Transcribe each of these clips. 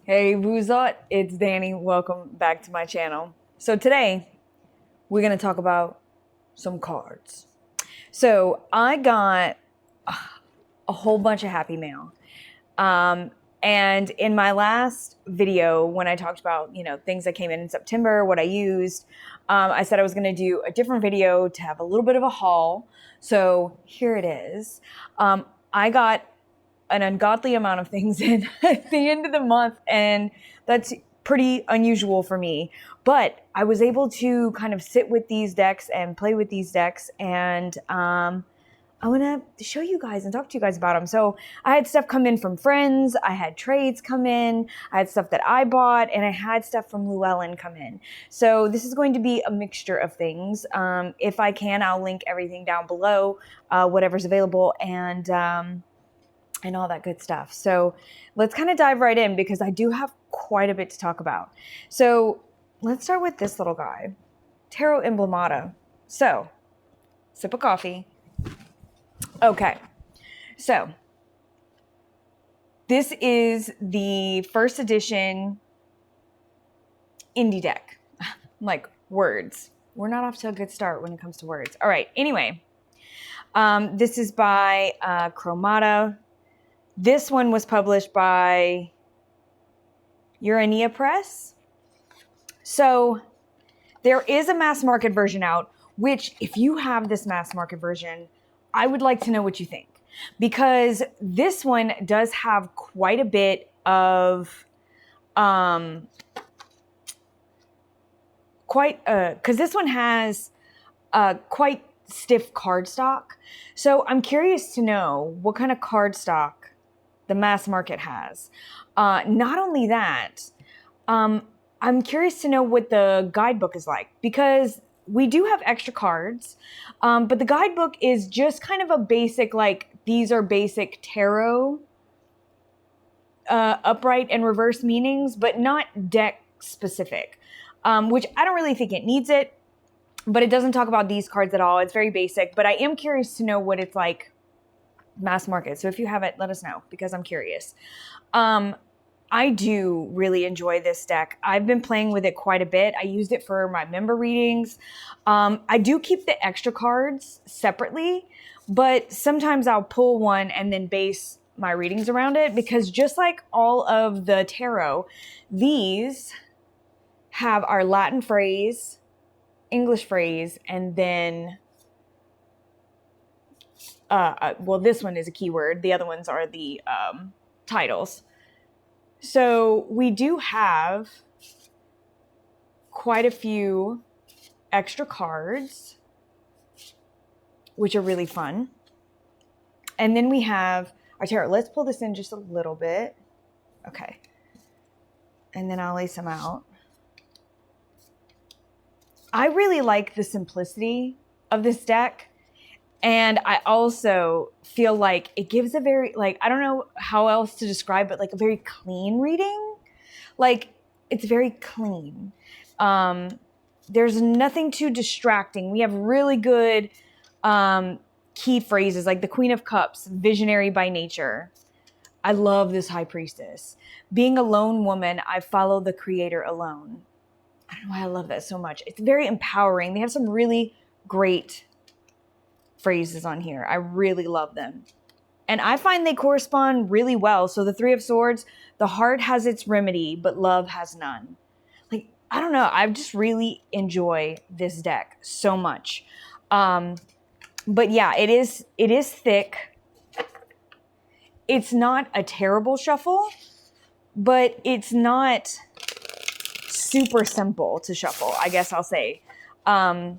Hey, who's up? It's Dani. Welcome back to my channel. So today we're going to talk about some cards. So I got a whole bunch of happy mail. And in my last video, when I talked about, things that came in September, what I used, I said I was going to do a different video to have a little bit of a haul. So here it is. I got an ungodly amount of things in at the end of the month, and that's pretty unusual for me. But I was able to kind of sit with these decks and play with these decks, and I want to show you guys and talk to you guys about them. So I had stuff come in from friends, I had trades come in, I had stuff that I bought, and I had stuff from Llewellyn come in. So this is going to be a mixture of things. If I can, I'll link everything down below, whatever's available, and all that good stuff. So let's kind of dive right in because I do have quite a bit to talk about. So let's start with this little guy, Tarot Emblemata. So, sip of coffee. Okay, so this is the first edition indie deck. Like, words. We're not off to a good start when it comes to words. All right, anyway, this is by Chromata. This one was published by Urania Press. So there is a mass market version out, which if you have this mass market version, I would like to know what you think. Because this one does have quite a bit of, because this one has quite stiff cardstock. So I'm curious to know what kind of cardstock the mass market has. Not only that, I'm curious to know what the guidebook is like, because we do have extra cards, but the guidebook is just kind of a basic, like, these are basic tarot upright and reverse meanings, but not deck specific, which I don't really think it needs it, but it doesn't talk about these cards at all. It's very basic, but I am curious to know what it's like mass market. So if you have it, let us know, because I'm curious. I do really enjoy this deck. I've been playing with it quite a bit. I used it for my member readings. I do keep the extra cards separately, but sometimes I'll pull one and then base my readings around it, because just like all of the tarot, these have our Latin phrase, English phrase, and then well, this one is a keyword. The other ones are the titles. So we do have quite a few extra cards, which are really fun. And then we have our tarot. Let's pull this in just a little bit. Okay. And then I'll lay some out. I really like the simplicity of this deck. And I also feel like it gives a very, like, I don't know how else to describe it, like a very clean reading. Like, it's very clean. There's nothing too distracting. We have really good key phrases, like the Queen of Cups, visionary by nature. I love this High Priestess. Being a lone woman, I follow the Creator alone. I don't know why I love that so much. It's very empowering. They have some really great phrases on here. I really love them. And I find they correspond really well. So the Three of Swords, the heart has its remedy, but love has none. Like, I don't know. I just really enjoy this deck so much. But yeah, it is thick. It's not a terrible shuffle, but it's not super simple to shuffle, I guess I'll say. I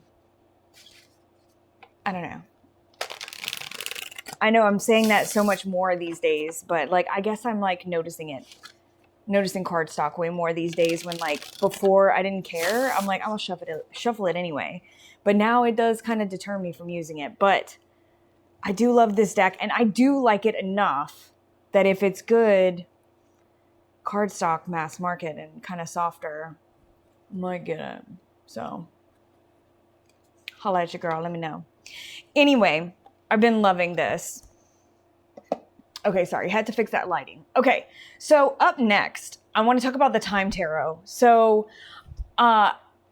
don't know. I know I'm saying that so much more these days, but like, I guess I'm like noticing cardstock way more these days, when like before I didn't care. I'm like, I'll shuffle it anyway. But now it does kind of deter me from using it. But I do love this deck, and I do like it enough that if it's good cardstock, mass market, and kind of softer, I might get it. So holla at your girl, let me know. Anyway, I've been loving this. Okay, sorry, had to fix that lighting. Okay, so up next, I want to talk about the Time Tarot. So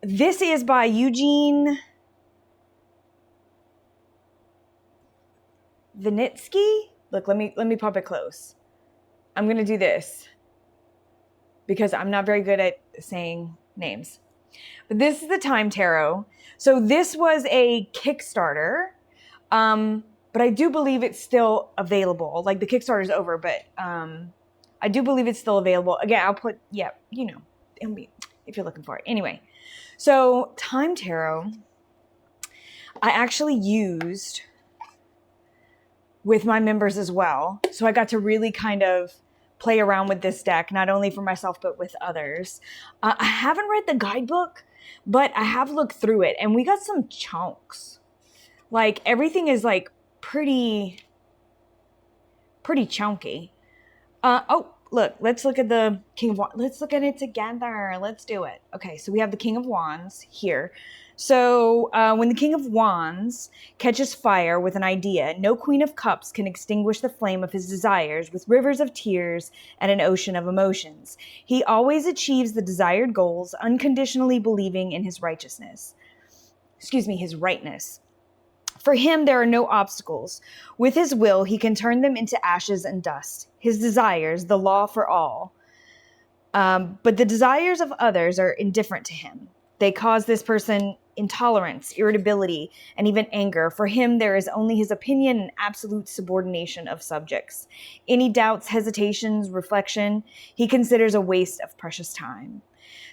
this is by Eugene Vinitsky. Look, let me pop it close. I'm going to do this because I'm not very good at saying names. But this is the Time Tarot. So this was a Kickstarter, but I do believe it's still available. Like the Kickstarter's over, but I do believe it's still available. Again, I'll put, yeah, you know, if you're looking for it. Anyway, so Time Tarot, I actually used with my members as well. So I got to really kind of play around with this deck, not only for myself, but with others. I haven't read the guidebook, but I have looked through it and we got some chunks. Like everything is like pretty chunky. Oh, look, let's look at the King of Wands. Let's look at it together. Let's do it. Okay, so we have the King of Wands here. So when the King of Wands catches fire with an idea, no Queen of Cups can extinguish the flame of his desires with rivers of tears and an ocean of emotions. He always achieves the desired goals, unconditionally believing in his righteousness. His rightness. For him, there are no obstacles. With his will, he can turn them into ashes and dust. His desires, the law for all. But the desires of others are indifferent to him. They cause this person intolerance, irritability, and even anger. For him, there is only his opinion and absolute subordination of subjects. Any doubts, hesitations, reflection, he considers a waste of precious time.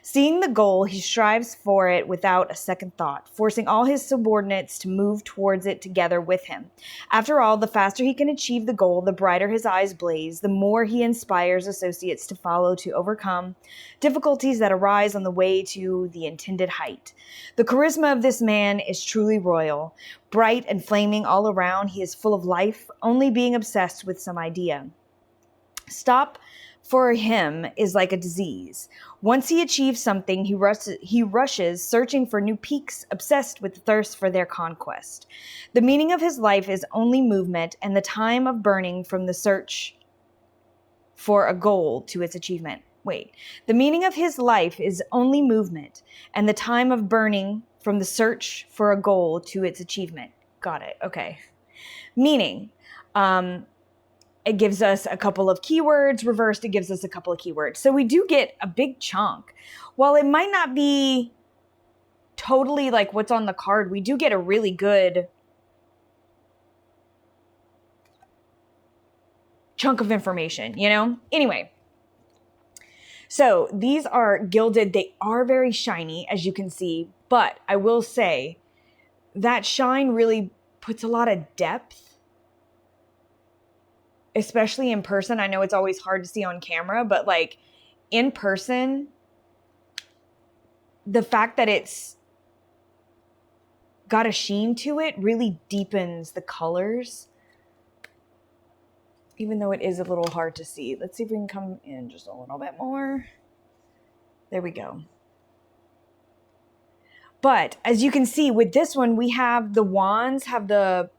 Seeing the goal, he strives for it without a second thought, forcing all his subordinates to move towards it together with him. After all, the faster he can achieve the goal, the brighter his eyes blaze, the more he inspires associates to follow to overcome difficulties that arise on the way to the intended height. The charisma of this man is truly royal. Bright and flaming all around, he is full of life, only being obsessed with some idea. Stop for him is like a disease. Once he achieves something, he rushes, searching for new peaks, obsessed with the thirst for their conquest. The meaning of his life is only movement, and the time of burning from the search for a goal to its achievement. The meaning of his life is only movement, and the time of burning from the search for a goal to its achievement. Got it. Okay. Meaning, it gives us a couple of keywords. Reversed, it gives us a couple of keywords. So we do get a big chunk. While it might not be totally like what's on the card, we do get a really good chunk of information, you know? Anyway, so these are gilded. They are very shiny, as you can see. But I will say that shine really puts a lot of depth, especially in person. I know it's always hard to see on camera, but like in person, the fact that it's got a sheen to it really deepens the colors, even though it is a little hard to see. Let's see if we can come in just a little bit more. There we go. But as you can see with this one, we have the wands, have the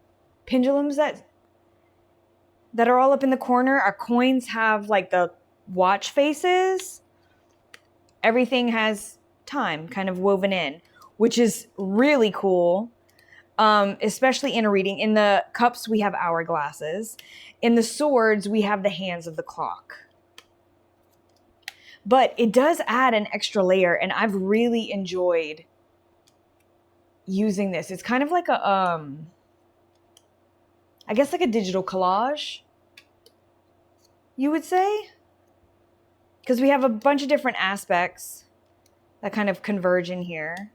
pendulums that are all up in the corner. Our coins have like the watch faces. Everything has time kind of woven in, which is really cool, especially in a reading. In the cups, we have hourglasses. In the swords, we have the hands of the clock. But it does add an extra layer, and I've really enjoyed using this. It's kind of like a, I guess like a digital collage, you would say, because we have a bunch of different aspects that kind of converge in here.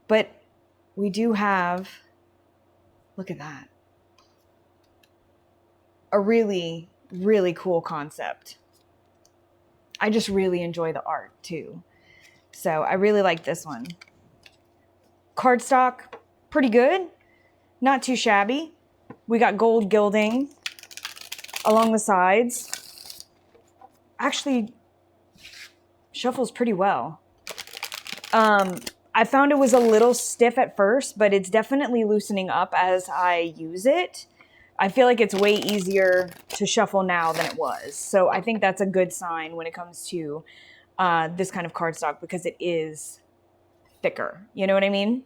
But we do have, look at that, a really, really cool concept. I just really enjoy the art too. So I really like this one. Cardstock, pretty good. Not too shabby. We got gold gilding along the sides. Actually, shuffles pretty well. I found it was a little stiff at first, but it's definitely loosening up as I use it. I feel like it's way easier to shuffle now than it was. So I think that's a good sign when it comes to this kind of cardstock, because it is thicker. You know what I mean?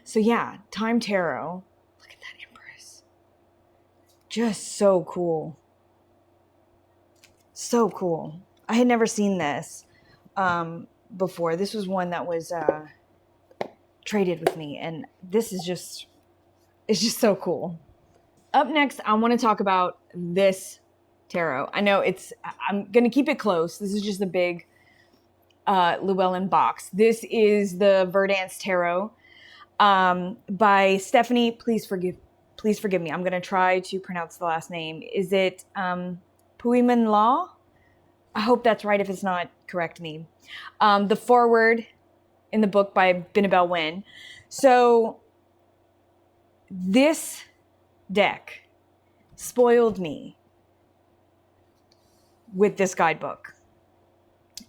So yeah, Time Tarot. Look at that Empress. Just so cool. So cool. I had never seen this before. This was one that was traded with me, and this is just, it's just so cool. Up next, I want to talk about this tarot. I know I'm going to keep it close. This is just a big Llewellyn box. This is the Verdance Tarot by Stephanie. Please forgive me. I'm going to try to pronounce the last name. Is it Puiman Law? I hope that's right. If it's not, correct me. The foreword in the book by Binabel Wynn. So this deck spoiled me with this guidebook.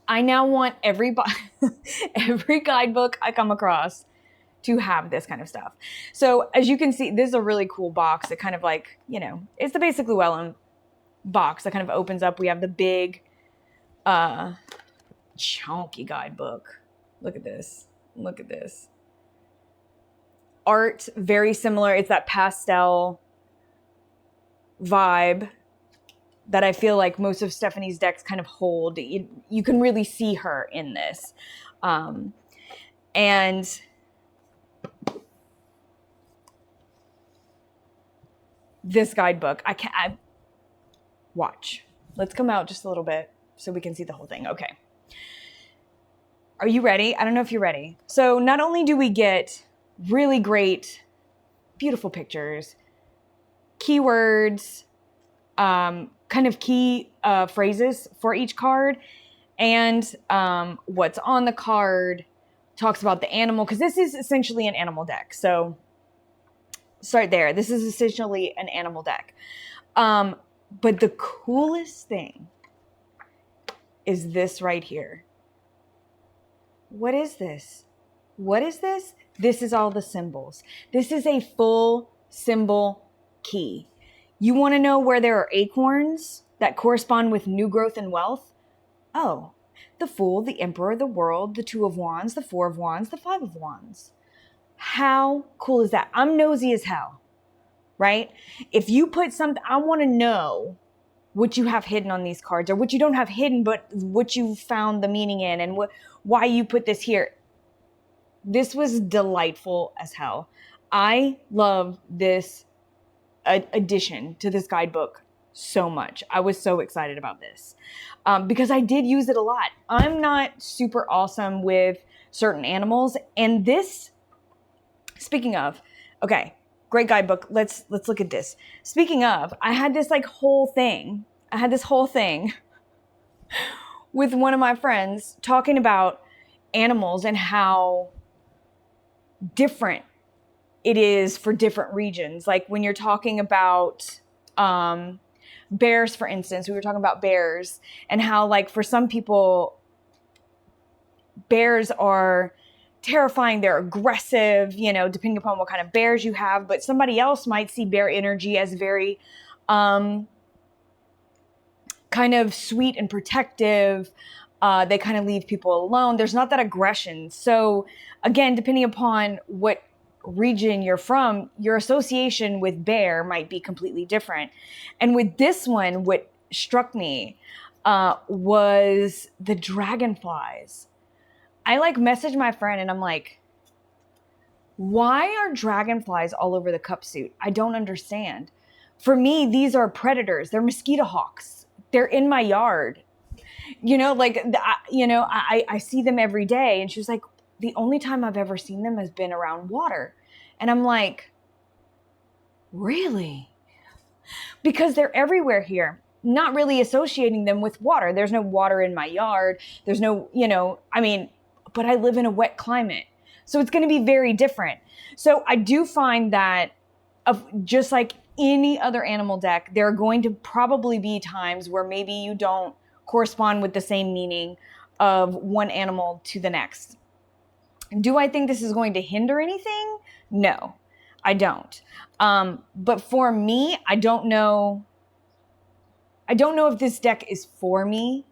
I now want every guidebook I come across to have this kind of stuff. So as you can see, this is a really cool box. It kind of like, you know, it's the basic Llewellyn box that kind of opens up. We have the big, chunky guidebook. Look at this. Look at this. Art, very similar. It's that pastel vibe that I feel like most of Stephanie's decks kind of hold. You can really see her in this. And this guidebook, watch. Let's come out just a little bit so we can see the whole thing. Okay. Are you ready? I don't know if you're ready. So not only do we get really great, beautiful pictures, keywords, kind of key phrases for each card, and what's on the card, talks about the animal, because this is essentially an animal deck. So start there. This is essentially an animal deck. But the coolest thing is this right here. What is this? What is this? This is all the symbols. This is a full symbol key. You want to know where there are acorns that correspond with new growth and wealth? Oh, the Fool, the Emperor, the World, the Two of Wands, the Four of Wands, the Five of Wands. How cool is that? I'm nosy as hell, right? If you put something, I want to know what you have hidden on these cards, or what you don't have hidden, but what you found the meaning in, and why you put this here. This was delightful as hell. I love this addition to this guidebook so much. I was so excited about this because I did use it a lot. I'm not super awesome with certain animals, and this, speaking of, okay, great guidebook. Let's look at this. Speaking of, I had this whole thing with one of my friends talking about animals and how different it is for different regions. Like when you're talking about bears, for instance, we were talking about bears, and how like for some people, bears are terrifying, they're aggressive, you know, depending upon what kind of bears you have. But somebody else might see bear energy as very kind of sweet and protective. They kind of leave people alone. There's not that aggression. So again, depending upon what region you're from, your association with bear might be completely different. And with this one, what struck me was the dragonflies. I messaged my friend and I'm like, why are dragonflies all over the cup suit? I don't understand. For me, these are predators. They're mosquito hawks. They're in my yard. You know, I see them every day. And she was like, the only time I've ever seen them has been around water. And I'm like, really? Because they're everywhere here. Not really associating them with water. There's no water in my yard. There's no, but I live in a wet climate. So it's going to be very different. So I do find that just like any other animal deck, there are going to probably be times where maybe you don't correspond with the same meaning of one animal to the next. Do I think this is going to hinder anything? No. I don't. But for me, I don't know if this deck is for me,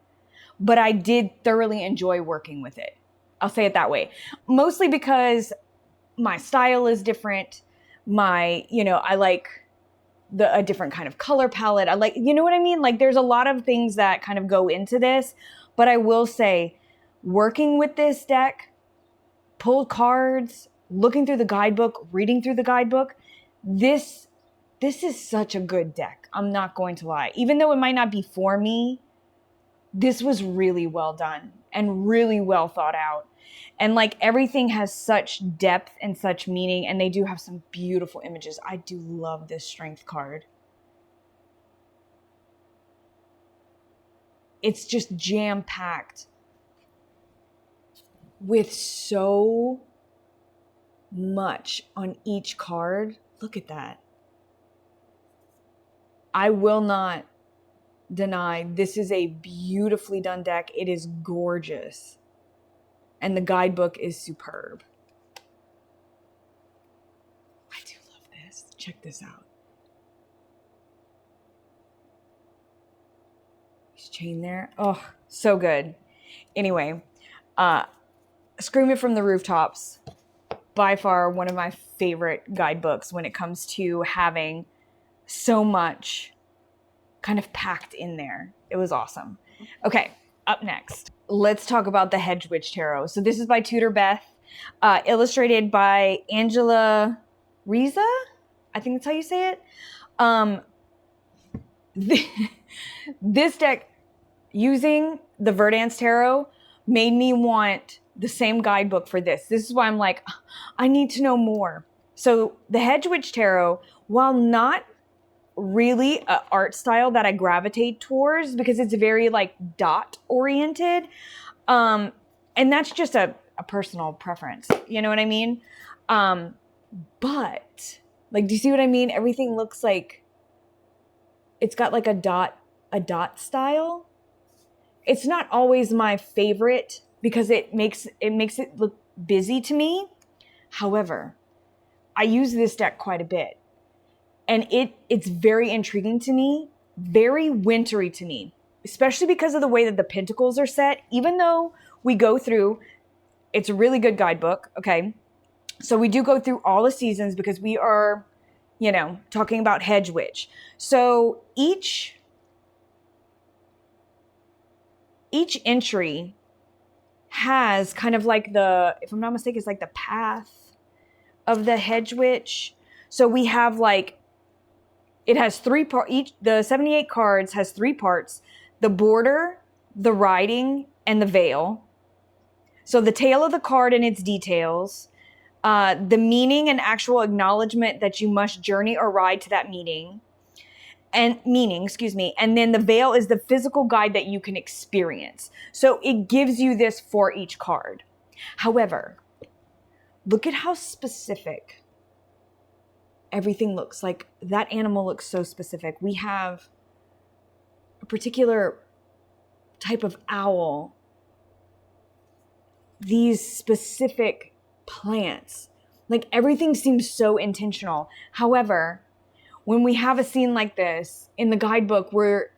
but I did thoroughly enjoy working with it. I'll say it that way. Mostly because my style is different. I like a different kind of color palette. I like, you know what I mean? Like there's a lot of things that kind of go into this, but I will say working with this deck, pulled cards, looking through the guidebook, reading through the guidebook, this is such a good deck. I'm not going to lie. Even though it might not be for me, this was really well done and really well thought out. And like everything has such depth and such meaning, and they do have some beautiful images. I do love this strength card. It's just jam-packed with so much on each card. Look at that. I will not deny this is a beautifully done deck. It is gorgeous. And the guidebook is superb. I do love this. Check this out. His chain there. Oh, so good. Anyway, Scream It from the Rooftops. By far one of my favorite guidebooks when it comes to having so much kind of packed in there. It was awesome. Okay, up next, let's talk about the Hedge Witch Tarot. So this is by Tudor Beth, illustrated by Angela Riza. I think that's how you say it. This deck, using the Verdance Tarot, made me want the same guidebook for this. This is why I'm like, I need to know more. So the Hedge Witch Tarot, while not really an art style that I gravitate towards because it's very like dot oriented, and that's just a personal preference. You know what I mean? But like, do you see what I mean? Everything looks like it's got like a dot style. It's not always my favorite because it makes it look busy to me. However, I use this deck quite a bit. And it's very intriguing to me, very wintry to me, especially because of the way that the pentacles are set. Even though we go through, it's a really good guidebook, okay? So we do go through all the seasons because we are, talking about Hedge Witch. So each entry has kind of like if I'm not mistaken, it's like the path of the Hedge Witch. So we have like, it has three parts. The 78 cards has three parts: the border, the writing, and the veil. So the tail of the card and its details, the meaning and actual acknowledgement that you must journey or ride to that meaning, and then the veil is the physical guide that you can experience. So it gives you this for each card. However, look at how specific everything looks. Like that animal looks so specific. We have a particular type of owl, these specific plants, like everything seems so intentional. However, when we have a scene like this in the guidebook, we're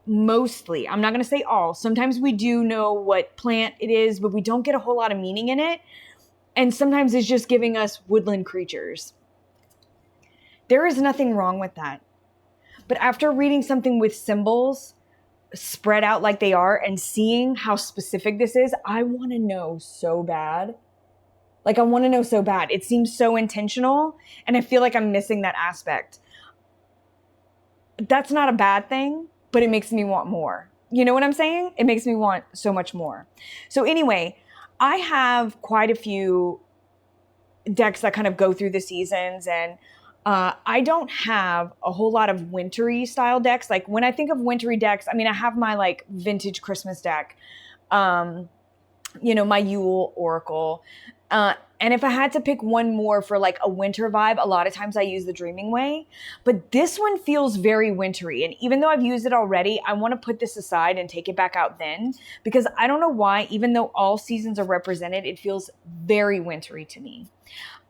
mostly, I'm not going to say all, sometimes we do know what plant it is, but we don't get a whole lot of meaning in it. And sometimes it's just giving us woodland creatures. There is nothing wrong with that. But after reading something with symbols spread out like they are and seeing how specific this is, I want to know so bad. Like I want to know so bad. It seems so intentional, and I feel like I'm missing that aspect. That's not a bad thing, but it makes me want more. You know what I'm saying? It makes me want so much more. So anyway, I have quite a few decks that kind of go through the seasons, and I don't have a whole lot of wintry style decks. Like when I think of wintry decks, I mean, I have my like vintage Christmas deck, my Yule Oracle. And if I had to pick one more for like a winter vibe, a lot of times I use the Dreaming Way. But this one feels very wintry. And even though I've used it already, I want to put this aside and take it back out then. Because I don't know why, even though all seasons are represented, it feels very wintry to me.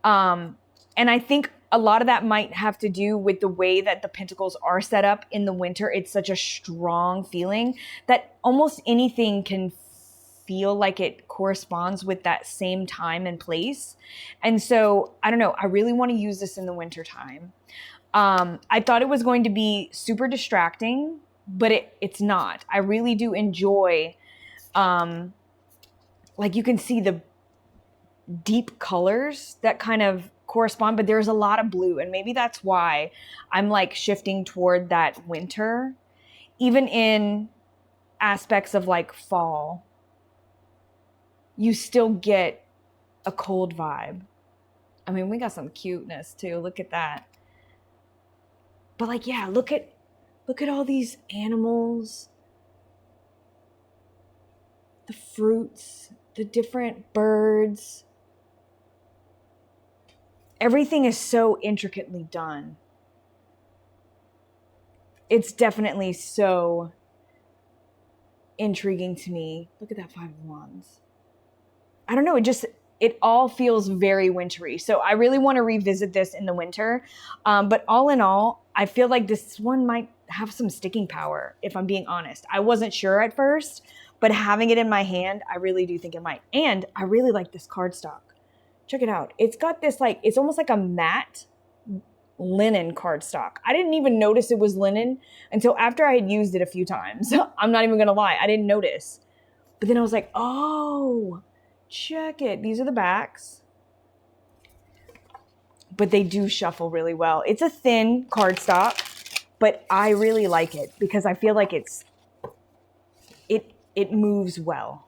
And I think a lot of that might have to do with the way that the pentacles are set up in the winter. It's such a strong feeling that almost anything can feel like it corresponds with that same time and place. And so, I don't know, I really want to use this in the winter time. I thought it was going to be super distracting, but it's not. I really do enjoy, like you can see the deep colors that kind of correspond, but there's a lot of blue, and maybe that's why I'm like shifting toward that winter, even in aspects of like fall. You still get a cold vibe. I mean, we got some cuteness too. Look at that. But like, yeah, look at all these animals, the fruits, the different birds. Everything is so intricately done. It's definitely so intriguing to me. Look at that 5 of Wands. I don't know, it all feels very wintry. So I really want to revisit this in the winter. But all in all, I feel like this one might have some sticking power, if I'm being honest. I wasn't sure at first, but having it in my hand, I really do think it might. And I really like this cardstock. Check it out. It's got this like, it's almost like a matte linen cardstock. I didn't even notice it was linen until after I had used it a few times. I'm not even going to lie. I didn't notice. But then I was like, oh, check it. These are the backs. But they do shuffle really well. It's a thin cardstock, but I really like it because I feel like it moves well.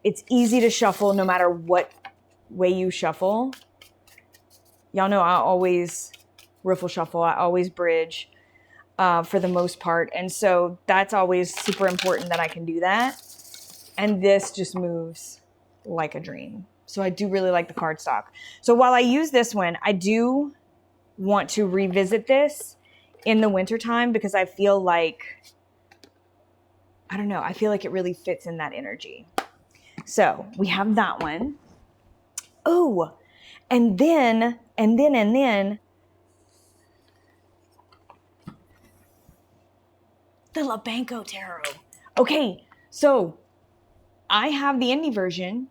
It's easy to shuffle no matter what way you shuffle. Y'all know I always riffle shuffle. I always bridge for the most part. And so that's always super important that I can do that. And this just moves like a dream. So I do really like the cardstock. So while I use this one, I do want to revisit this in the wintertime because I feel like, I don't know, I feel like it really fits in that energy. So we have that one. Oh, and then the Leeno Tarot. Okay, so I have the indie version,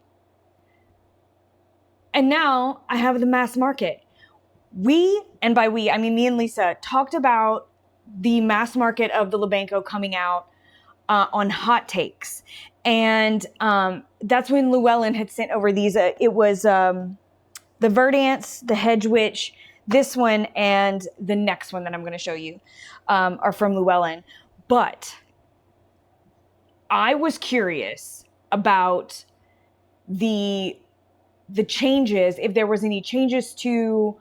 and now I have the mass market. And by we, I mean me and Lisa, talked about the mass market of the Leeno coming out on Hot Takes. And that's when Llewellyn had sent over these. It was the Verdance, the Hedge Witch, this one, and the next one that I'm going to show you are from Llewellyn. But I was curious about the changes, if there was any changes to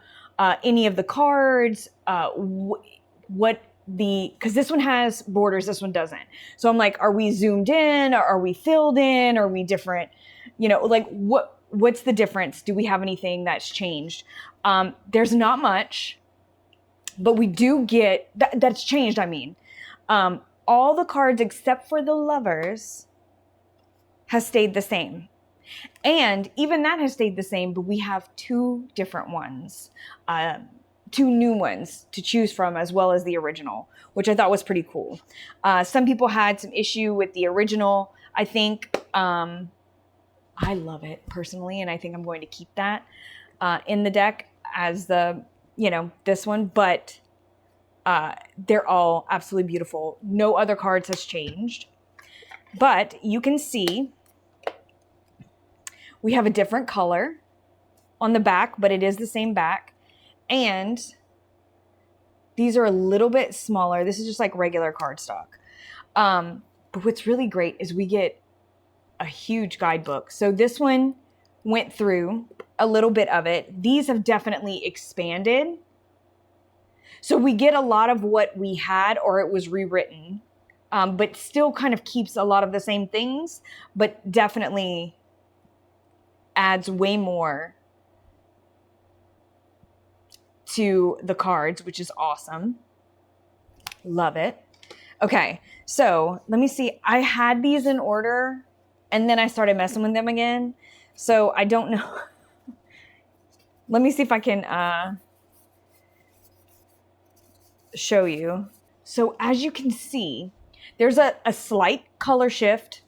any of the cards, because this one has borders, this one doesn't. So I'm like, are we zoomed in, or are we filled in, are we different? You know, like what's the difference? Do we have anything that's changed? There's not much, but we do get, that's changed, I mean. All the cards except for the Lovers has stayed the same. And even that has stayed the same, but we have 2 different ones, 2 new ones to choose from, as well as the original, which I thought was pretty cool. Some people had some issue with the original. I think I love it personally, and I think I'm going to keep that in the deck as this one, but they're all absolutely beautiful. No other cards has changed, but you can see we have a different color on the back, but it is the same back. And these are a little bit smaller. This is just like regular cardstock. But what's really great is we get a huge guidebook. So this one went through a little bit of it. These have definitely expanded. So we get a lot of what we had, or it was rewritten, but still kind of keeps a lot of the same things, but definitely adds way more to the cards, which is awesome. Love it. Okay, so let me see. I had these in order, and then I started messing with them again. So I don't know. Let me see if I can show you. So as you can see, there's a slight color shift.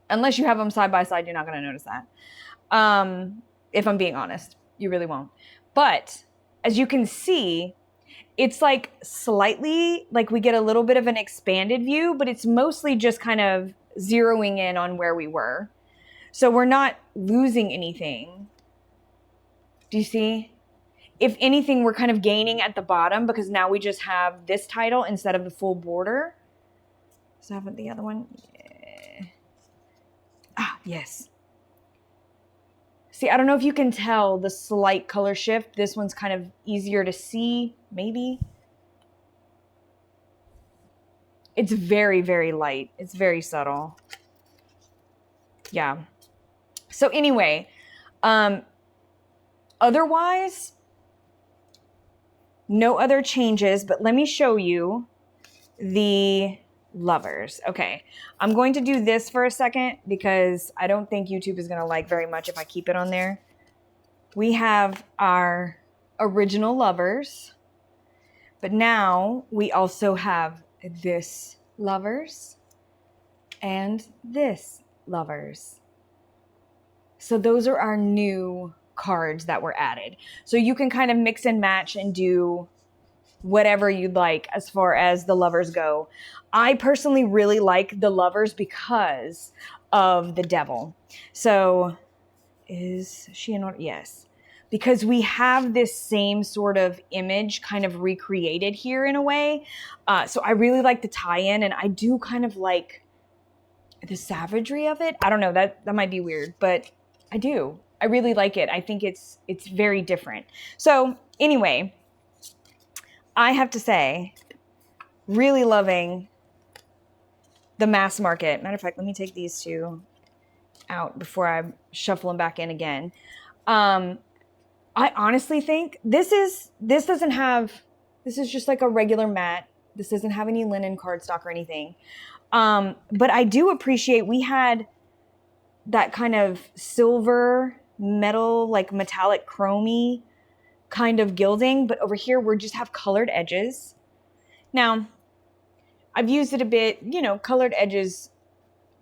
Unless you have them side by side, you're not going to notice that. If I'm being honest, you really won't. But as you can see, it's like slightly, like we get a little bit of an expanded view, but it's mostly just kind of zeroing in on where we were. So we're not losing anything. Do you see? If anything, we're kind of gaining at the bottom because now we just have this title instead of the full border. So I have the other one. Yeah. Ah, yes. See, I don't know if you can tell the slight color shift. This one's kind of easier to see, maybe. It's very, very light. It's very subtle. Yeah. So anyway, otherwise, no other changes, but let me show you the Lovers. Okay, I'm going to do this for a second because I don't think YouTube is going to like very much if I keep it on there. We have our original Lovers, but now we also have this Lovers and this Lovers. So those are our new cards that were added. So you can kind of mix and match and do whatever you'd like as far as the Lovers go. I personally really like the Lovers because of the Devil. So is she an order? Yes. Because we have this same sort of image kind of recreated here in a way. So I really like the tie-in, and I do kind of like the savagery of it. I don't know, that might be weird, but I do. I really like it. I think it's very different. So anyway, I have to say, really loving the mass market. Matter of fact, let me take these two out before I shuffle them back in again. I honestly think this is just like a regular mat. This doesn't have any linen cardstock or anything. But I do appreciate we had that kind of silver metal, like metallic chromy kind of gilding, but over here we just have colored edges. Now, I've used it a bit, you know, colored edges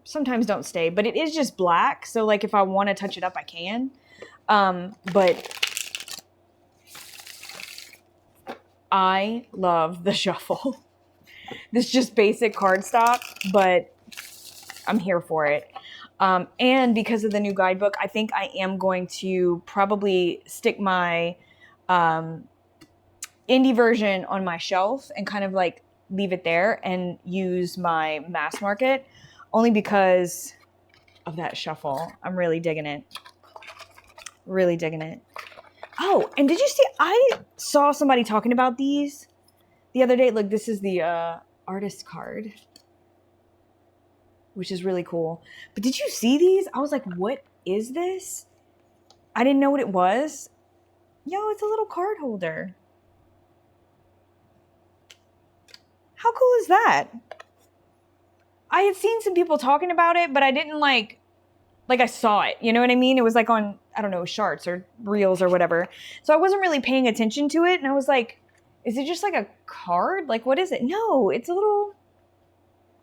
sometimes don't stay, but it is just black. So like if I want to touch it up, I can. But I love the shuffle. This is just basic cardstock, but I'm here for it. And because of the new guidebook, I think I am going to probably stick my indie version on my shelf and kind of like leave it there and use my mass market only because of that shuffle. I'm really digging it. Really digging it. Oh, and did you see, I saw somebody talking about these the other day. Look, this is the artist card, which is really cool. But did you see these? I was like, what is this? I didn't know what it was. Yo, it's a little card holder. How cool is that? I had seen some people talking about it, but I didn't like I saw it. You know what I mean? It was like on, I don't know, Charts or Reels or whatever. So I wasn't really paying attention to it. And I was like, is it just like a card? Like, what is it? No, it's a little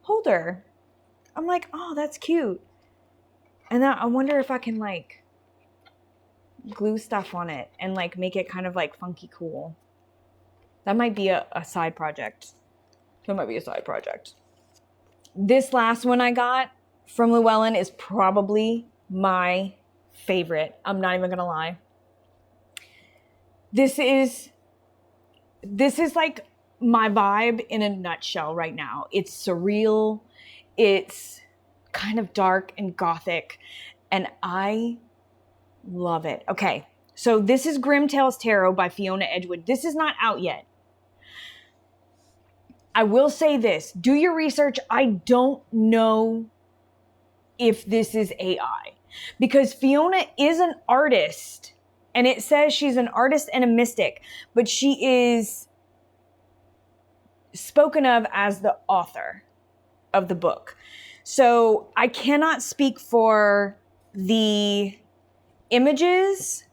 holder. I'm like, oh, that's cute. And then I wonder if I can like glue stuff on it and like make it kind of like funky cool. That might be a side project. That might be a side project. This last one I got from Llewellyn is probably my favorite. I'm not even gonna lie. This is like my vibe in a nutshell right now. It's surreal. It's kind of dark and gothic, and I love it. Okay, so this is Grim Tales Tarot by Fiona Edgewood. This is not out yet. I will say this, do your research. I don't know if this is AI because Fiona is an artist and it says she's an artist and a mystic, but she is spoken of as the author of the book. So I cannot speak for the images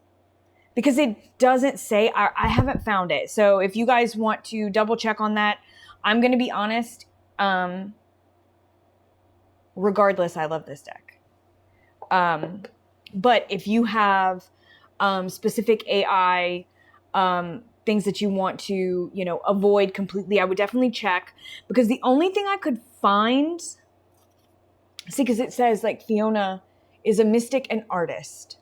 because it doesn't say, I haven't found it. So if you guys want to double check on that, I'm going to be honest. Regardless, I love this deck. But if you have specific AI things that you want to, you know, avoid completely, I would definitely check, because the only thing I could find, see, because it says like Fiona is a mystic and artist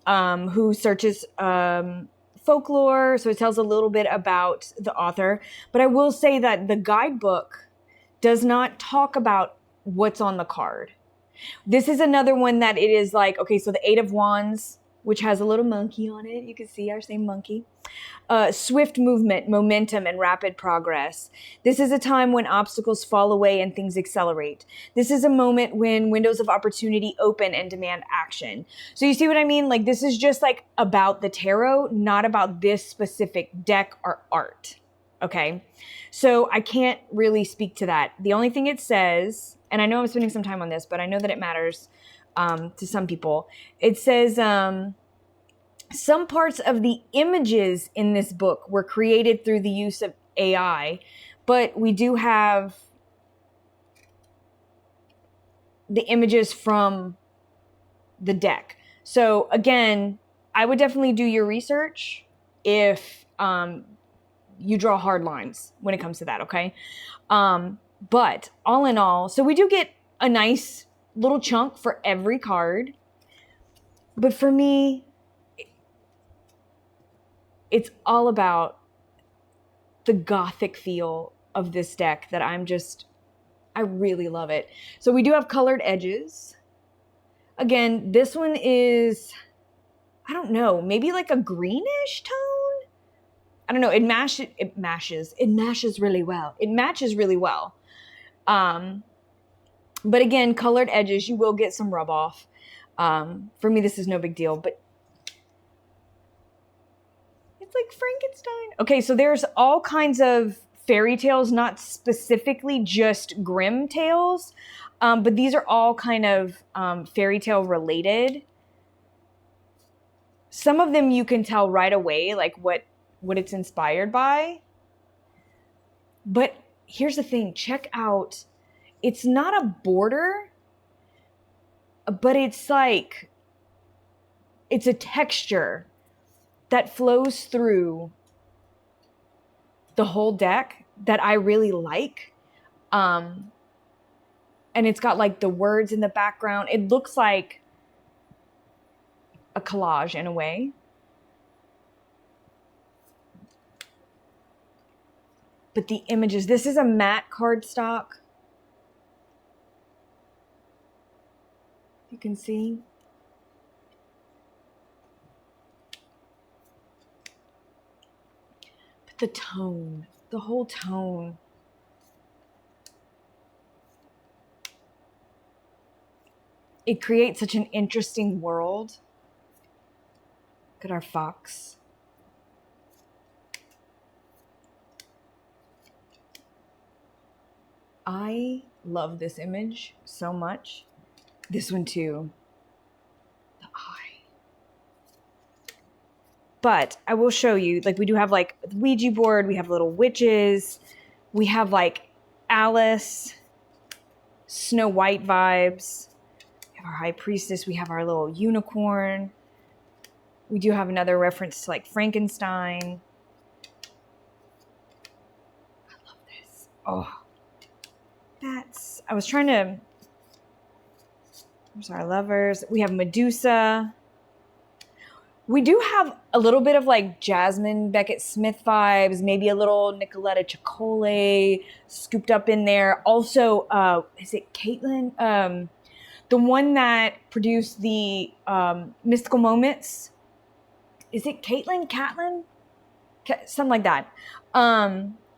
who searches folklore. So it tells a little bit about the author. But I will say that the guidebook does not talk about what's on the card. This is another one that it is like, okay, so the Eight of Wands, which has a little monkey on it. You can see our same monkey. Swift movement, momentum, and rapid progress. This is a time when obstacles fall away and things accelerate. This is a moment when windows of opportunity open and demand action. So you see what I mean? Like, this is just like about the tarot, not about this specific deck or art. Okay? So I can't really speak to that. The only thing it says, and I know I'm spending some time on this, but I know that it matters to some people. It says, some parts of the images in this book were created through the use of AI, but we do have the images from the deck. So again, I would definitely do your research if you draw hard lines when it comes to that, okay? But all in all, so we do get a nice little chunk for every card. But for me, it's all about the gothic feel of this deck that I really love it. So we do have colored edges. Again, this one is, I don't know, maybe like a greenish tone? I don't know, it matches really well. It matches really well. But again, colored edges, you will get some rub off. For me, this is no big deal, but it's like Frankenstein. Okay, so there's all kinds of fairy tales, not specifically just grim tales, but these are all kind of fairy tale related. Some of them you can tell right away, like what it's inspired by. But here's the thing, check out, it's not a border, but it's like, it's a texture that flows through the whole deck that I really like. And it's got like the words in the background. It looks like a collage in a way. But the images, this is a matte cardstock. You can see. But the tone, the whole tone. It creates such an interesting world. Look at our fox. I love this image so much. This one too. The eye. But I will show you, like we do have like the Ouija board, we have little witches, we have like Alice, Snow White vibes. We have our high priestess, we have our little unicorn. We do have another reference to like Frankenstein. I love this. Oh, I was trying to, there's our lovers. We have Medusa. We do have a little bit of like Jasmine Beckett Smith vibes, maybe a little Nicoletta Ciccole scooped up in there. Also, is it Caitlin? The one that produced the Mystical Moments. Is it Caitlin? Something like that.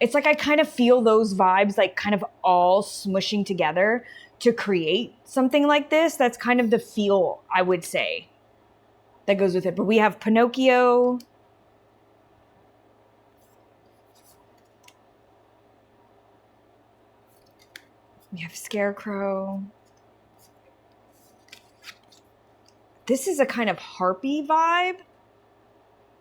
It's like I kind of feel those vibes like kind of all smushing together to create something like this. That's kind of the feel, I would say, that goes with it. But we have Pinocchio. We have Scarecrow. This is a kind of harpy vibe.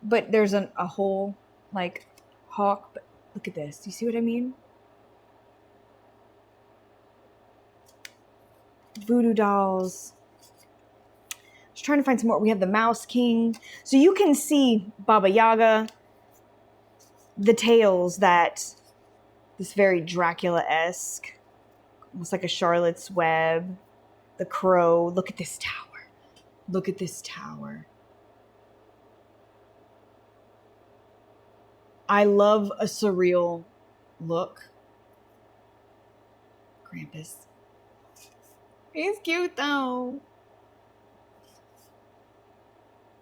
but there's a whole like hawk. But look at this. Do you see what I mean? Voodoo dolls. I was trying to find some more. We have the Mouse King. So you can see Baba Yaga, the tails that this very Dracula-esque, almost like a Charlotte's Web, the crow. Look at this tower. Look at this tower. I love a surreal look. Krampus. He's cute though.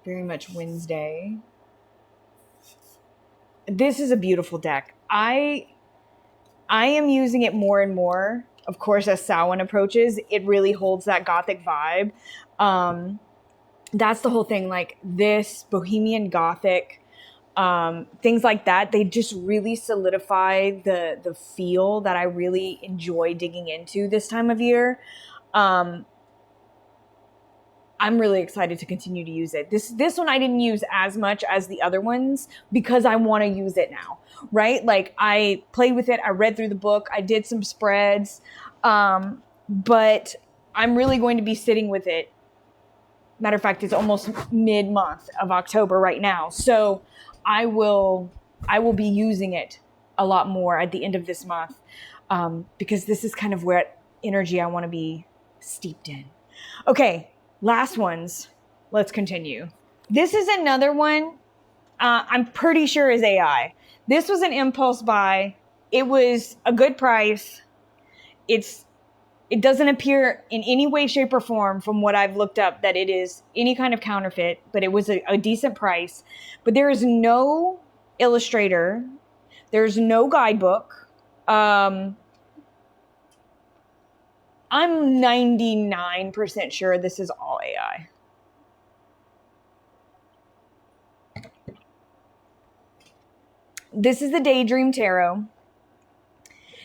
Very much Wednesday. This is a beautiful deck. I am using it more and more. Of course, as Samhain approaches, it really holds that gothic vibe. That's the whole thing. Like this bohemian gothic, things like that, they just really solidify the feel that I really enjoy digging into this time of year. I'm really excited to continue to use it. This one I didn't use as much as the other ones because I want to use it now, right? Like I played with it, I read through the book, I did some spreads, but I'm really going to be sitting with it. Matter of fact, it's almost mid-month of October right now. So I will be using it a lot more at the end of this month, because this is kind of where energy I want to be steeped in. Okay. Last ones. Let's continue. This is another one I'm pretty sure is AI. This was an impulse buy. It was a good price. It doesn't appear in any way, shape, or form from what I've looked up that it is any kind of counterfeit, but it was a decent price. But there is no illustrator. There's no guidebook. I'm 99% sure this is all AI. This is the Daydream Tarot.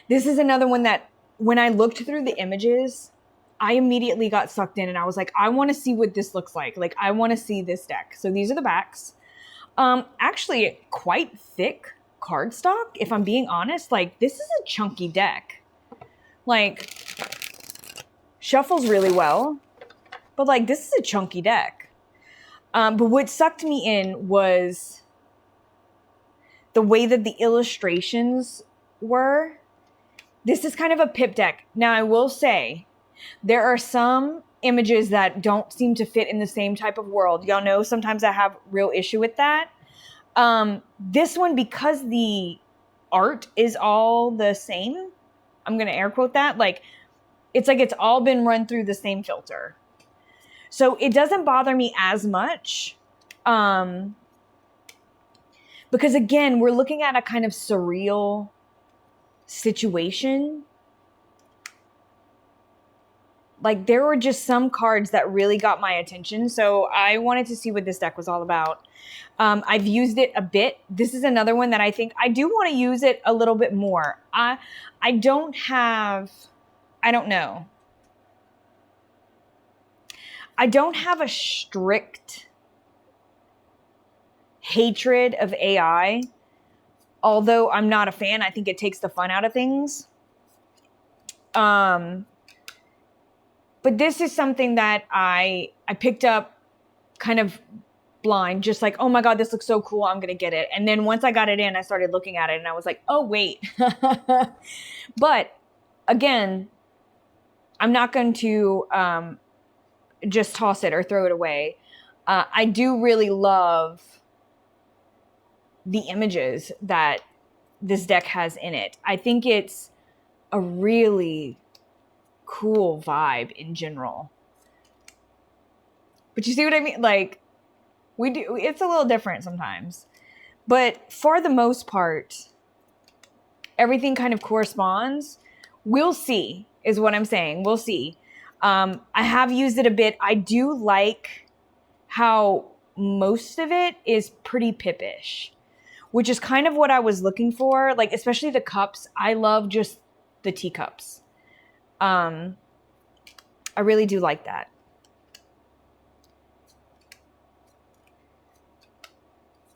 This is another one that when I looked through the images, I immediately got sucked in and I was like, I want to see what this looks like. Like, I want to see this deck. So these are the backs. Actually, quite thick cardstock, if I'm being honest. Like, this is a chunky deck. Like, shuffles really well, but like this is a chunky deck. But what sucked me in was the way that the illustrations were. This is kind of a pip deck. Now I will say there are some images that don't seem to fit in the same type of world. Y'all know sometimes I have real issue with that. This one, because the art is all the same, I'm going to air quote that, like, it's like it's all been run through the same filter. So it doesn't bother me as much. Because again, we're looking at a kind of surreal situation. Like there were just some cards that really got my attention. So I wanted to see what this deck was all about. I've used it a bit. This is another one that I think I do want to use it a little bit more. I don't know. I don't have a strict hatred of AI, although I'm not a fan. I think it takes the fun out of things. But this is something that I picked up kind of blind, just like, oh my God, this looks so cool, I'm going to get it. And then once I got it in, I started looking at it and I was like, oh, wait. But again, I'm not going to just toss it or throw it away. I do really love the images that this deck has in it. I think it's a really cool vibe in general. But you see what I mean? Like, it's a little different sometimes. But for the most part, everything kind of corresponds. We'll see, is what I'm saying. We'll see. I have used it a bit. I do like how most of it is pretty pippish, which is kind of what I was looking for. Like, especially the cups. I love just the teacups. I really do like that.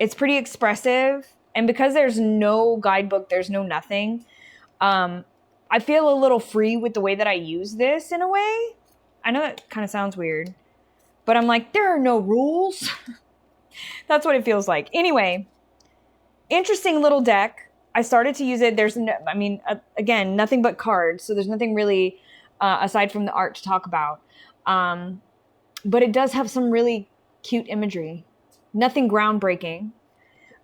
It's pretty expressive. And because there's no guidebook, there's no nothing, I feel a little free with the way that I use this in a way. I know that kind of sounds weird, but I'm like, there are no rules. That's what it feels like. Anyway, interesting little deck. I started to use it. There's no, I mean, again, nothing but cards. So there's nothing really aside from the art to talk about. But it does have some really cute imagery. Nothing groundbreaking.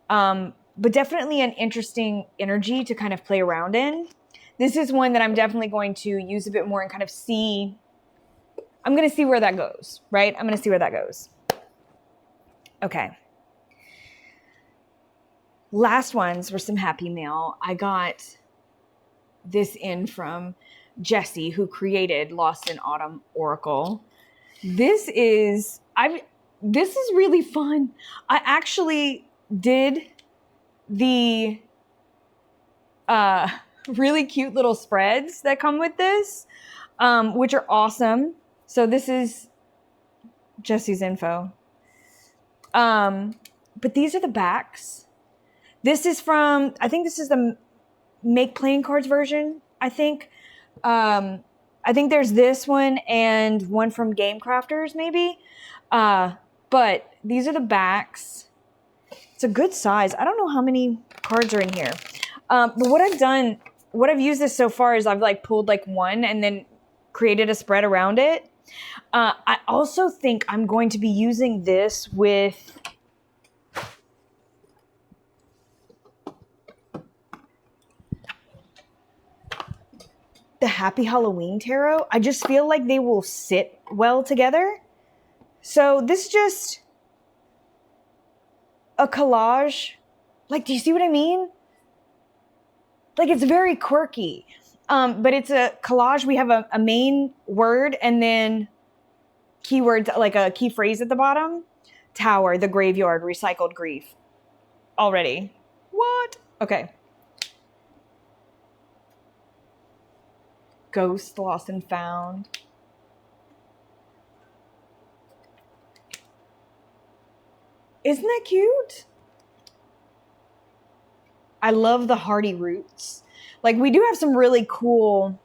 But definitely an interesting energy to kind of play around in. This is one that I'm definitely going to use a bit more and kind of see. I'm going to see where that goes, right? I'm going to see where that goes. Okay. Last ones were some happy mail. I got this in from Jessie, who created Lost in Autumn Oracle. This is really fun. I actually did the really cute little spreads that come with this, which are awesome. So this is Jessie's info. But these are the backs. This is from, I think this is the Make Playing Cards version, I think. I think there's this one and one from Game Crafters, maybe. But these are the backs. It's a good size. I don't know how many cards are in here. But what I've used this so far is I've like pulled like one and then created a spread around it. I also think I'm going to be using this with the Happy Halloween Tarot. I just feel like they will sit well together. So this is just a collage. Like, do you see what I mean? Like, it's very quirky. But it's a collage. We have a main word and then keywords, like a key phrase at the bottom. Tower, the graveyard, recycled grief. Already. What? Okay. Ghost, lost and found. Isn't that cute? I love the hardy roots. Like, we do have some really cool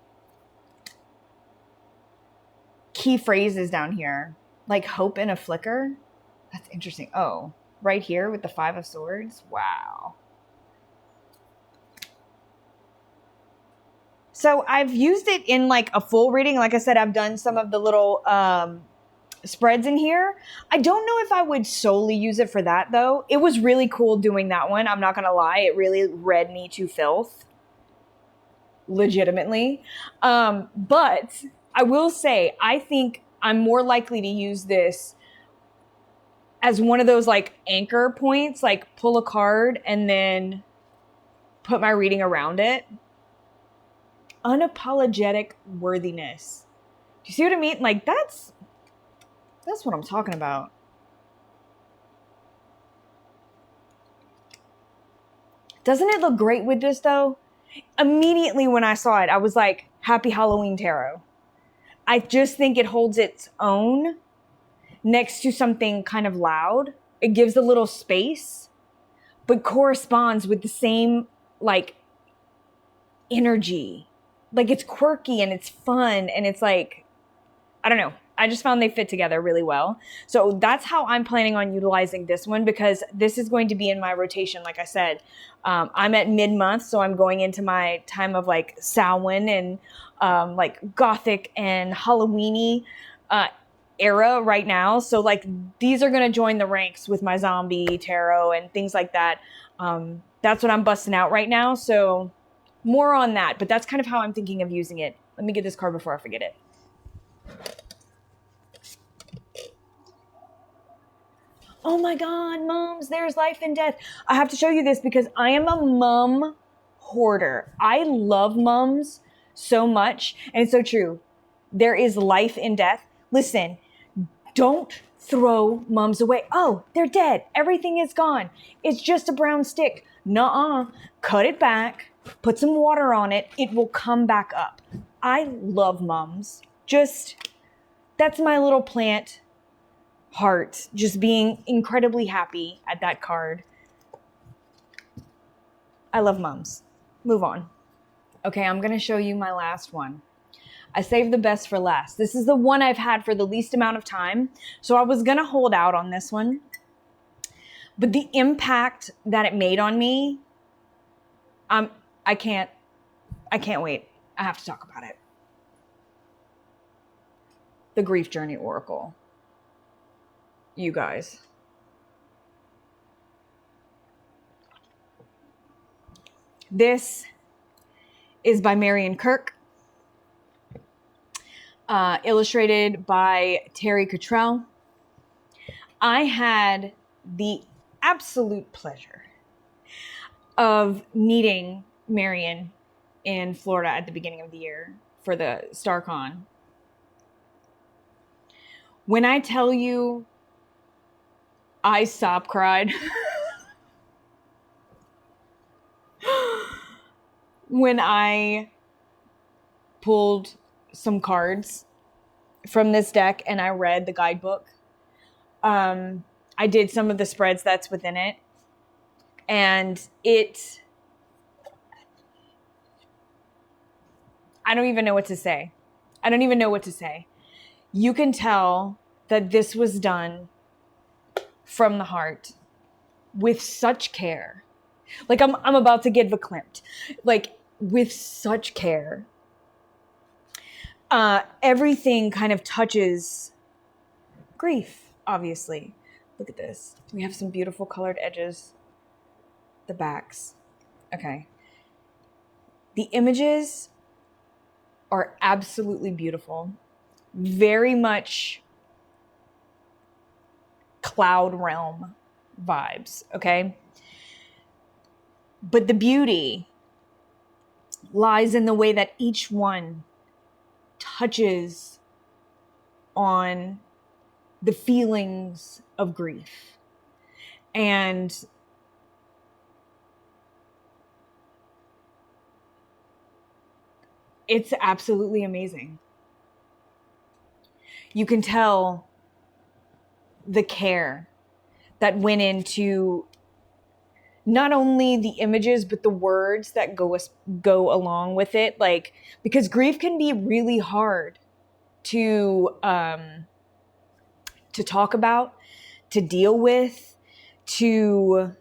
key phrases down here. Like hope in a flicker. That's interesting. Oh, right here with the 5 of Swords. Wow. So I've used it in like a full reading. Like I said, I've done some of the little spreads in here. I don't know if I would solely use it for that though. It was really cool doing that one. I'm not going to lie. It really read me to filth. Legitimately. But I will say, I think I'm more likely to use this as one of those like anchor points, like pull a card and then put my reading around it. Unapologetic worthiness. Do you see what I mean? Like that's what I'm talking about. Doesn't it look great with this though? Immediately when I saw it, I was like, Happy Halloween Tarot. I just think it holds its own next to something kind of loud. It gives a little space, but corresponds with the same like energy. Like it's quirky and it's fun and it's like, I don't know. I just found they fit together really well. So that's how I'm planning on utilizing this one because this is going to be in my rotation. Like I said, I'm at mid-month, so I'm going into my time of like Samhain and like Gothic and Halloween-y era right now. So like these are going to join the ranks with my zombie tarot and things like that. That's what I'm busting out right now. So more on that, but that's kind of how I'm thinking of using it. Let me get this card before I forget it. Oh my God, mums, there's life and death. I have to show you this because I am a mum hoarder. I love mums so much. And it's so true. There is life in death. Listen, don't throw mums away. Oh, they're dead. Everything is gone. It's just a brown stick. Nuh-uh. Cut it back. Put some water on it. It will come back up. I love mums. That's my little plant heart, just being incredibly happy at that card. I love mums. Move on. Okay, I'm going to show you my last one. I saved the best for last. This is the one I've had for the least amount of time. So I was going to hold out on this one. But the impact that it made on me, I can't wait. I have to talk about it. The Grief Journey Oracle. You guys. This is by Marion Kirk. Illustrated by Terry Cottrell. I had the absolute pleasure of meeting Marion in Florida at the beginning of the year for the StarCon. When I tell you I sob cried when I pulled some cards from this deck and I read the guidebook. I did some of the spreads that's within it, and I don't even know what to say. You can tell that this was done from the heart with such care. Like I'm about to get verklempt. Like with such care. Everything kind of touches grief, obviously. Look at this. We have some beautiful colored edges. The backs. Okay. The images are absolutely beautiful. Very much cloud realm vibes, okay? But the beauty lies in the way that each one touches on the feelings of grief. And it's absolutely amazing. You can tell the care that went into not only the images, but the words that go along with it. Like, because grief can be really hard to talk about, to deal with, to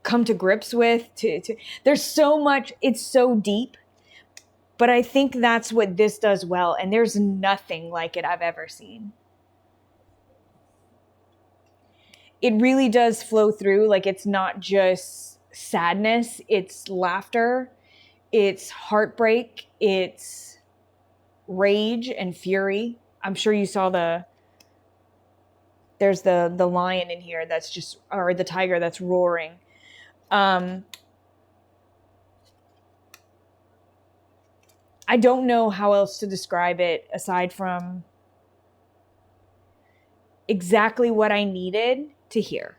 come to grips with, there's so much, it's so deep. But I think that's what this does well. And there's nothing like it I've ever seen. It really does flow through. Like, it's not just sadness. It's laughter. It's heartbreak. It's rage and fury. I'm sure you saw there's the lion in here that's just, or the tiger that's roaring. I don't know how else to describe it aside from exactly what I needed to hear.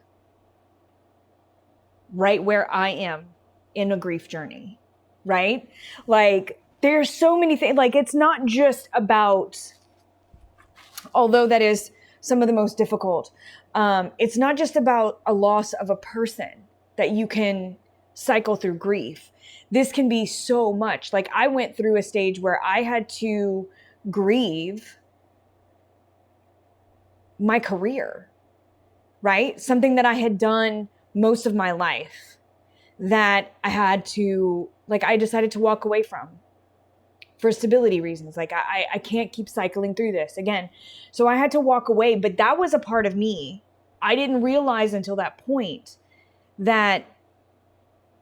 Right where I am in a grief journey, right? Like, there's so many things. Like, it's not just about, although that is some of the most difficult, it's not just about a loss of a person that you can cycle through grief. This can be so much. Like, I went through a stage where I had to grieve my career, right? Something that I had done most of my life that I had to, like, I decided to walk away from for stability reasons. Like, I can't keep cycling through this again. So I had to walk away, but that was a part of me. I didn't realize until that point that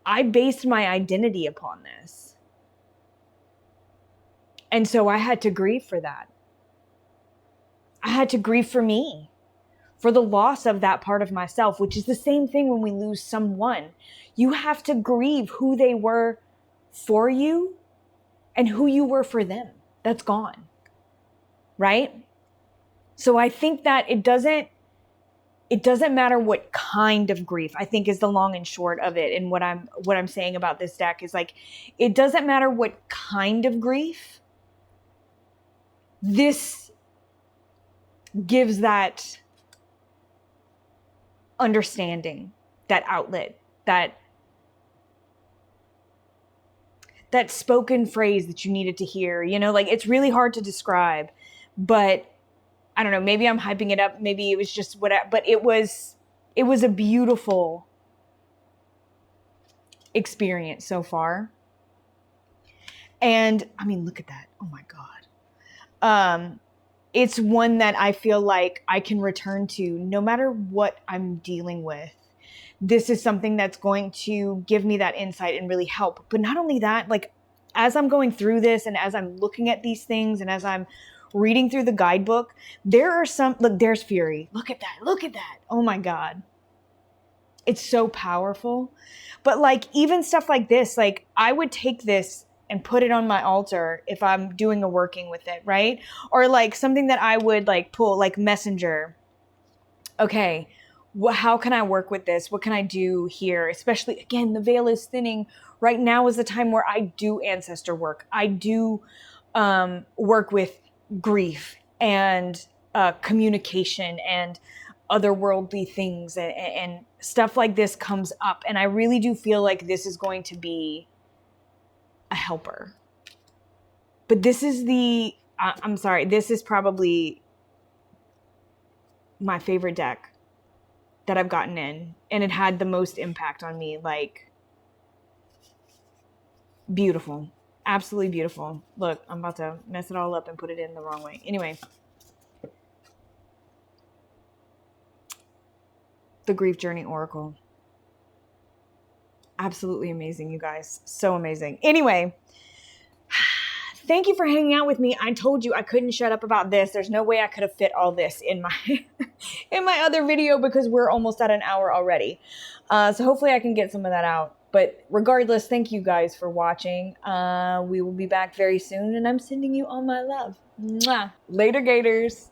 I based my identity upon this. And so I had to grieve for that. I had to grieve for me, for the loss of that part of myself, which is the same thing when we lose someone. You have to grieve who they were for you and who you were for them. That's gone, right? So I think that it doesn't matter what kind of grief, I think, is the long and short of it. And what I'm saying about this deck is, like, it doesn't matter what kind of grief. This gives that understanding, that outlet, that that spoken phrase that you needed to hear. You know, like it's really hard to describe, but I don't know, maybe I'm hyping it up. Maybe it was just whatever, but it was a beautiful experience so far. And I mean, look at that. Oh my God. It's one that I feel like I can return to no matter what I'm dealing with. This is something that's going to give me that insight and really help. But not only that, like as I'm going through this and as I'm looking at these things and as I'm reading through the guidebook, there are some, look, there's Fury. Look at that. Look at that. Oh my God. It's so powerful. But like even stuff like this, like I would take this and put it on my altar if I'm doing a working with it, right? Or like something that I would like pull, like Messenger. Okay, how can I work with this? What can I do here? Especially, again, the veil is thinning. Right now is the time where I do ancestor work. I do work with grief and communication and otherworldly things and stuff like this comes up. And I really do feel like this is going to be a helper. But this is I'm sorry, this is probably my favorite deck that I've gotten in. And it had the most impact on me. Like, beautiful. Absolutely beautiful. Look, I'm about to mess it all up and put it in the wrong way. Anyway. The Grief Journey Oracle. Absolutely amazing, you guys. So amazing. Anyway, thank you for hanging out with me. I told you I couldn't shut up about this. There's no way I could have fit all this in my in my other video because we're almost at an hour already. So hopefully I can get some of that out. But regardless, thank you guys for watching. We will be back very soon, and I'm sending you all my love. Mwah. Later, Gators.